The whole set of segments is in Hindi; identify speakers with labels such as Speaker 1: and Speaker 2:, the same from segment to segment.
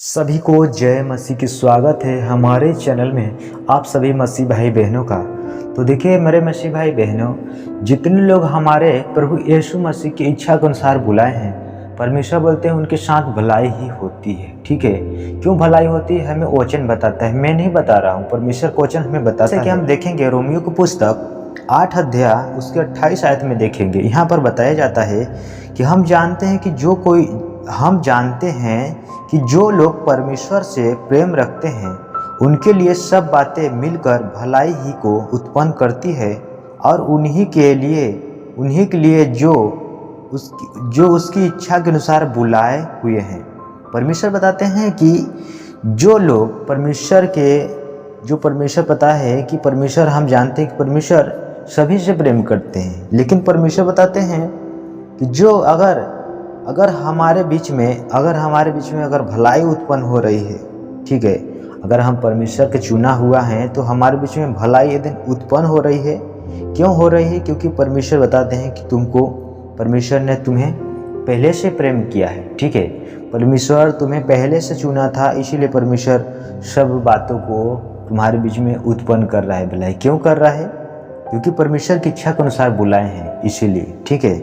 Speaker 1: सभी को जय मसीह की स्वागत है हमारे चैनल में आप सभी मसीह भाई बहनों का। तो देखिए मेरे मसीह भाई बहनों, जितने लोग हमारे प्रभु यीशु मसीह की इच्छा के अनुसार बुलाए हैं, परमेश्वर बोलते हैं उनके साथ भलाई ही होती है। ठीक है, क्यों भलाई होती है हमें वचन बताता है, मैं नहीं बता रहा हूँ, परमेश्वर का वचन हमें बताता है। कि हम देखेंगे रोमियो की पुस्तक 8 अध्याय उसके 28 आयत में देखेंगे, यहाँ पर बताया जाता है कि हम जानते हैं कि जो लोग परमेश्वर से प्रेम रखते हैं उनके लिए सब बातें मिलकर भलाई ही को उत्पन्न करती है, और उन्हीं के लिए जो उसकी इच्छा के अनुसार बुलाए हुए हैं। परमेश्वर बताते हैं कि जो लोग परमेश्वर पता है कि परमेश्वर, हम जानते हैं कि परमेश्वर सभी से प्रेम करते हैं, लेकिन परमेश्वर बताते हैं कि जो अगर हमारे बीच में अगर भलाई उत्पन्न हो रही है, ठीक है, अगर हम परमेश्वर के चुना हुआ हैं तो हमारे बीच में भलाई यदि उत्पन्न हो रही है। क्यों हो रही है? क्योंकि परमेश्वर बताते हैं कि परमेश्वर ने तुम्हें पहले से प्रेम किया है। ठीक है, परमेश्वर तुम्हें पहले से चुना था, इसीलिए परमेश्वर सब बातों को तुम्हारे बीच में उत्पन्न कर रहा है भलाई। क्यों कर रहा है? क्योंकि परमेश्वर की इच्छा के अनुसार बुलाए हैं, इसीलिए। ठीक है,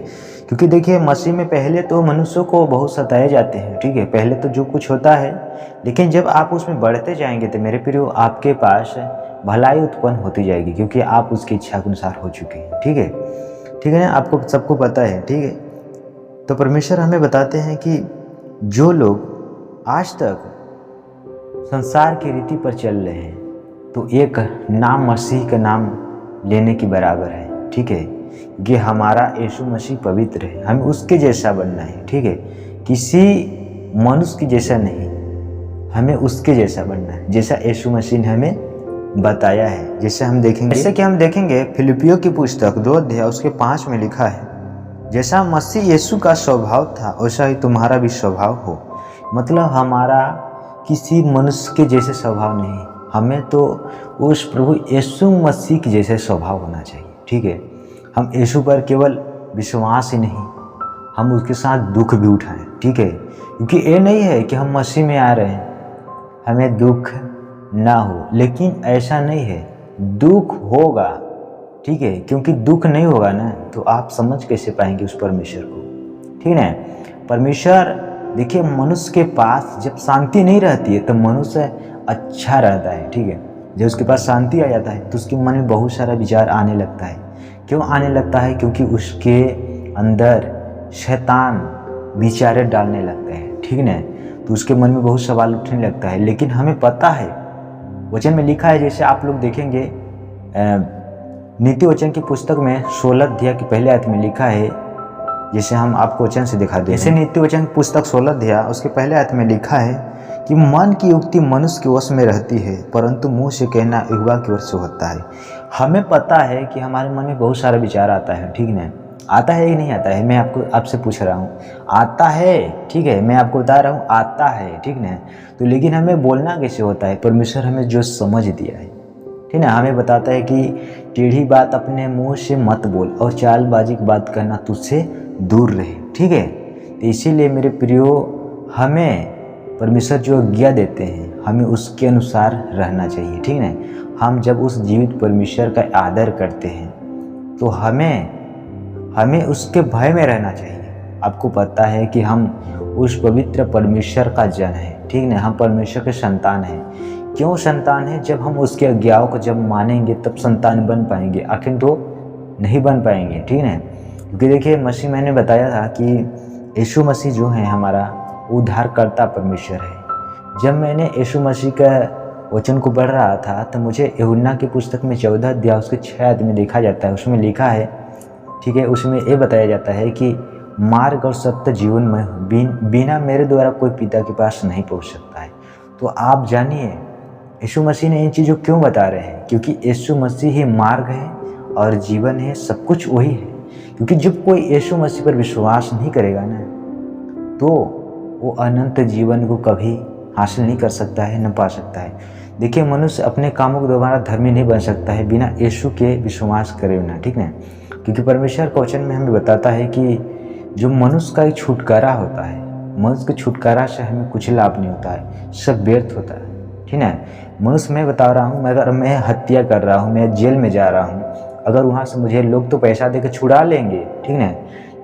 Speaker 1: क्योंकि देखिए मसीह में पहले तो मनुष्यों को बहुत सताए जाते हैं। ठीक है, पहले तो जो कुछ होता है, लेकिन जब आप उसमें बढ़ते जाएंगे तो मेरे प्रियो आपके पास भलाई उत्पन्न होती जाएगी, क्योंकि आप उसकी इच्छा के अनुसार हो चुके हैं। ठीक है ना, आपको सबको पता है। ठीक है, तो परमेश्वर हमें बताते हैं कि जो लोग आज तक संसार की रीति पर चल रहे हैं तो एक नाम मसीह का नाम लेने के बराबर है। ठीक है, कि हमारा यीशु मसीह पवित्र है, हमें उसके जैसा बनना है। ठीक है, किसी मनुष्य की जैसा नहीं, हमें उसके जैसा बनना है, जैसा यीशु मसीह ने हमें बताया है। जैसे हम देखेंगे फिलिपियों की पुस्तक 2 अध्याय उसके 5 में लिखा है, जैसा मसीह यीशु का स्वभाव था वैसा ही तुम्हारा भी स्वभाव हो। मतलब हमारा किसी मनुष्य के जैसे स्वभाव नहीं, हमें तो उस प्रभु यीशु मसीह के जैसे स्वभाव होना चाहिए। ठीक है, हम यीशु पर केवल विश्वास ही नहीं, हम उसके साथ दुख भी उठाएं। ठीक है, क्योंकि ये नहीं है कि हम मसीह में आ रहे हैं हमें दुख ना हो, लेकिन ऐसा नहीं है, दुख होगा। ठीक है, क्योंकि दुख नहीं होगा ना तो आप समझ कैसे पाएंगे उस परमेश्वर को। ठीक है ना, परमेश्वर देखिए मनुष्य के पास जब शांति नहीं रहती है तो मनुष्य अच्छा रहता है। ठीक है, जब उसके पास शांति आ जाता है तो उसके मन में बहुत सारा विचार आने लगता है। क्यों आने लगता है? क्योंकि उसके अंदर शैतान विचारे डालने लगते हैं। ठीक है, तो उसके मन में बहुत सवाल उठने लगता है। लेकिन हमें पता है, वचन में लिखा है, जैसे आप लोग देखेंगे नीति वचन की पुस्तक में 16 अध्याय की पहले आयत में लिखा है, जैसे हम आपको वचन से दिखा दें। जैसे नीति वचन की पुस्तक 16 अध्याय उसके पहले आयत में लिखा है कि मन की युक्ति मनुष्य के वश में रहती है, परंतु मुंह से कहना यहोवा की ओर से होता है। हमें पता है कि हमारे मन में बहुत सारा विचार आता है। ठीक है, आता है कि नहीं आता है? मैं आपसे पूछ रहा हूँ, आता है? ठीक है, मैं आपको बता रहा हूँ आता है। ठीक है, तो लेकिन हमें बोलना कैसे होता है? परमेश्वर हमें जो समझ दिया है, ठीक है, हमें बताता है कि टेढ़ी बात अपने मुंह से मत बोल और चालबाजी की बात करना तुझसे दूर रहे। ठीक है, तो इसीलिए मेरे प्रियो हमें परमेश्वर जो आज्ञा देते हैं हमें उसके अनुसार रहना चाहिए। ठीक है, हम जब उस जीवित परमेश्वर का आदर करते हैं तो हमें उसके भय में रहना चाहिए। आपको पता है कि हम उस पवित्र परमेश्वर का जन है। ठीक है, हम परमेश्वर के संतान हैं। क्यों संतान है? जब हम उसके आज्ञाओं को जब मानेंगे तब संतान बन पाएंगे, आखिर तो नहीं बन पाएंगे। ठीक है, क्योंकि देखिए मसीह, मैंने बताया था कि यीशु मसीह जो है हमारा उद्धारकर्ता परमेश्वर है। जब मैंने यीशु मसीह का वचन को पढ़ रहा था तो मुझे यूहन्ना की पुस्तक में 14 अध्याय उसके 6 आयत में देखा जाता है, उसमें लिखा है, ठीक है, उसमें ये बताया जाता है कि मार्ग और सत्य जीवन में बिना मेरे द्वारा कोई पिता के पास नहीं पहुंच सकता है। तो आप जानिए यीशु मसीह ने इन चीज़ों क्यों बता रहे हैं? क्योंकि यीशु मसीह ही मार्ग है और जीवन है, सब कुछ वही है। क्योंकि जब कोई यीशु मसीह पर विश्वास नहीं करेगा ना तो वो अनंत जीवन को कभी हासिल नहीं कर सकता है, न पा सकता है। देखिए मनुष्य अपने कामों के द्वारा धर्मी नहीं बन सकता है बिना यीशु के विश्वास करे बिना। ठीक है, क्योंकि परमेश्वर का वचन में हमें बताता है कि जो मनुष्य का एक छुटकारा होता है मनुष्य के छुटकारा से हमें कुछ लाभ नहीं होता है, सब व्यर्थ होता है। ठीक है, मनुष्य मैं बता रहा हूँ, अगर मैं हत्या कर रहा हूँ, मैं जेल में जा रहा हूँ, अगर वहाँ से मुझे लोग तो पैसा दे के छुड़ा लेंगे, ठीक है,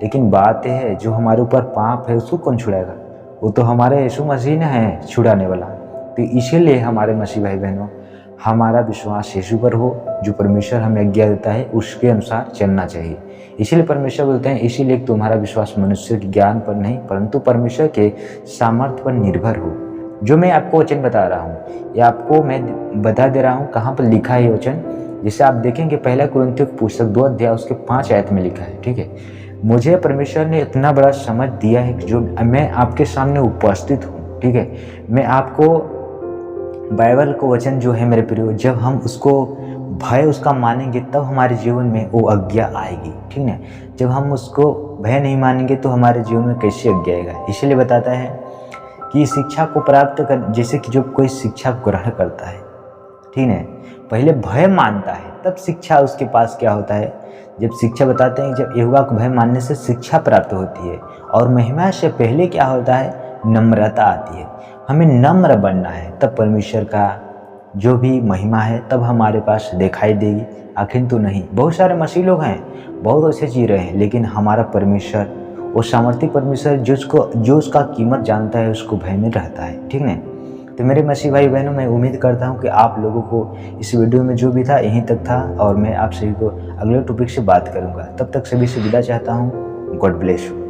Speaker 1: लेकिन बात यह है जो हमारे ऊपर पाप है उसको कौन छुड़ाएगा? वो तो हमारे यीशु मसीह ने है छुड़ाने वाला। तो इसीलिए हमारे मसीह भाई बहनों, हमारा विश्वास यीशु पर हो, जो परमेश्वर हमें आज्ञा देता है उसके अनुसार चलना चाहिए। इसीलिए परमेश्वर बोलते हैं, इसीलिए तुम्हारा विश्वास मनुष्य के ज्ञान पर नहीं परंतु परमेश्वर के सामर्थ्य पर निर्भर हो। जो मैं आपको वचन बता रहा हूँ, या आपको मैं बता दे रहा हूँ कहाँ पर लिखा है ये वचन, जिसे आप देखेंगे पहला कुरिन्थियों की पुस्तक 2 अध्याय उसके 5 आयत में लिखा है। ठीक है, मुझे परमेश्वर ने इतना बड़ा समझ दिया है कि जो मैं आपके सामने उपस्थित हूँ। ठीक है, मैं आपको बाइबल को वचन जो है मेरे प्रियो, जब हम उसको भय उसका मानेंगे तब हमारे जीवन में वो आज्ञा आएगी। ठीक है, जब हम उसको भय नहीं मानेंगे तो हमारे जीवन में कैसे आज्ञा आएगा? इसीलिए बताता है कि शिक्षा को प्राप्त कर, जैसे कि जब कोई शिक्षा ग्रहण करता है, ठीक है, पहले भय मानता है तब शिक्षा उसके पास क्या होता है। जब शिक्षा बताते हैं जब यहोवा को भय मानने से शिक्षा प्राप्त होती है, और महिमा से पहले क्या होता है, नम्रता आती है। हमें नम्र बनना है, तब परमेश्वर का जो भी महिमा है तब हमारे पास दिखाई देगी। आखिर तो नहीं, बहुत सारे मसीह लोग हैं, बहुत ऐसे जी रहे हैं, लेकिन हमारा परमेश्वर वो सामर्थ्य परमेश्वर जो उसका कीमत जानता है उसको भय में रहता है। ठीक है, तो मेरे मसीह भाई बहनों, मैं उम्मीद करता हूँ कि आप लोगों को इस वीडियो में जो भी था यहीं तक था, और मैं आप सभी को अगले टॉपिक से बात करूँगा। तब तक सभी से विदा चाहता हूँ। God bless you.